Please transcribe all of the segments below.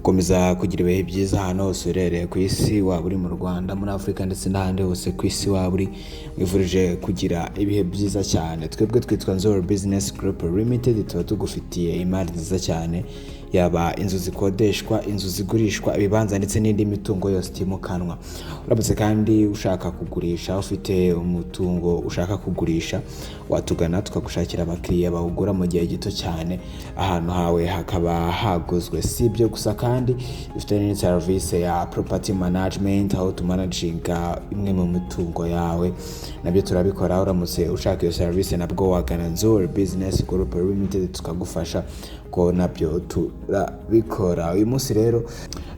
komeza kugira ibihe byiza ahantu hose uherereye ku isi, waba uri mu Rwanda, muri Afurika ndetse n'ahandi hose ku isi waba uri, wifurije kugira ibihe byiza cyane. Twebwe twitwa Nziza Business Group Limited, tuba tugufitiye imari nziza cyane, yaba inzu zikodeshwa, inzu zigurishwa, ibibanza ndetse n'indi mitungo yose itimukanwa. Uramutse kandi ushaka kugurisha, ufite umutungo ushaka kugurisha, watugana tukagushakira abakiriya bawugura mu gihe gito cyane, ahantu hawe hakaba haguzwe. Si ibyo gusa kandi dufite n'indi serivisi ya property management, aho tumanaginga imwe mu mitungo yawe, nabyo turabikora. Uramutse ushaka iyo serivisi nabwo wagana Nziza Business Group Limited tukagufasha, ko nabyo turabikora. Uyu munsi rero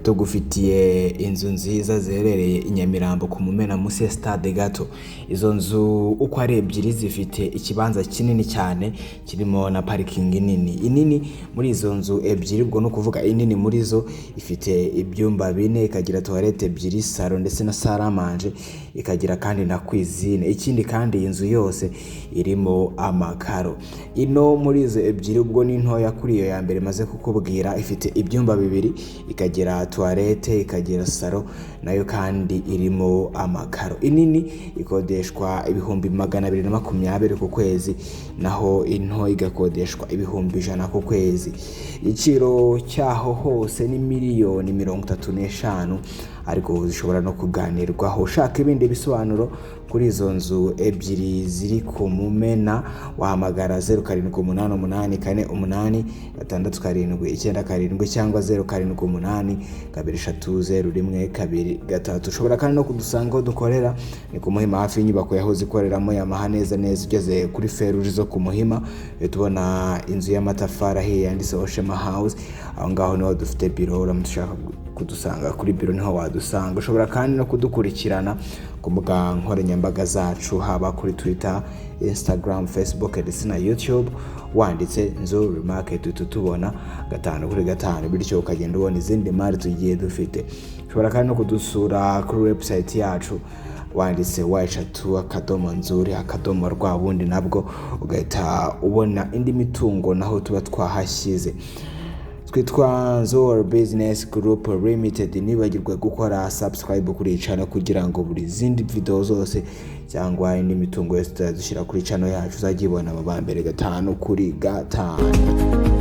tugufitiye inzu nziza ziherereye i Nyamirambo ku Mumena munsi ya stade gato. Izo nzu uko ari ebyiri zifite ikibanza kinini cyane kirimo na parking nini. Inini muri izo nzu ebyiri, ubwo no kuvuga inini muri zo ifite ibyumba 4, ikagira toilette ebyiri, salon ndetse na salle à manger, ikagira kandi na cuisine. Ikindi kandi inzu yose irimo amakaro. Ino muri izo ebyiri, ubwo ni ntoya kuri iyo ya mbere maze kukubwira, ifite ibyumba 2, ikagira toilette, ikagira salon, nayo kandi irimo amakaro. Inini ikodeshwa ibihumbi 220 ku kwezi, naho into igakodeshwa ibihumbi 100 ku kwezi. Igiciro cyaho hose ni miliyoni 35, ariko zishobora no kuganirwaho. Ushaka ibindi bisobanuro kuri izo nzu ebyiri ziri ku Mumena, wahamagara 0784486797 cyangwa 0782300123. Ushobora kandi no kudusanga dukorera ni ku Muhima, hafi y'inyubako yahoze ikoreramo Yamaha, neza ugeze kuri feruje zo ku Muhima, tubona inzu y'amatafari ahiye yanditseho Shema House. Aho ngaho niho dufite biro. Uramutse ushaka kudusanga kuri biro niho wadusanga. Ushobora kandi no kudukurikirana ku mbuga nkoranyambaga zacu, haba kuri Twitter, Instagram, Facebook ndetse na YouTube, wanditse Nziza Market tubona 5/5, bityo ukagenda ubona izindi mari tugiye dufite. Ushobora kandi no kudusura kuri website yacu, wanditse www.nzuri.rw, bundi nabwo ugahita ubona indi mitungo naho tuba twahashyize. Twitwa Nziza Business Group Limited. Nibagirwe gukora subscribe kuri channel kugira ngo buri zindi video zose cyangwa indi mitungo yose tuzashyira kuri channel yacu uzajibona mu bambere 5/5.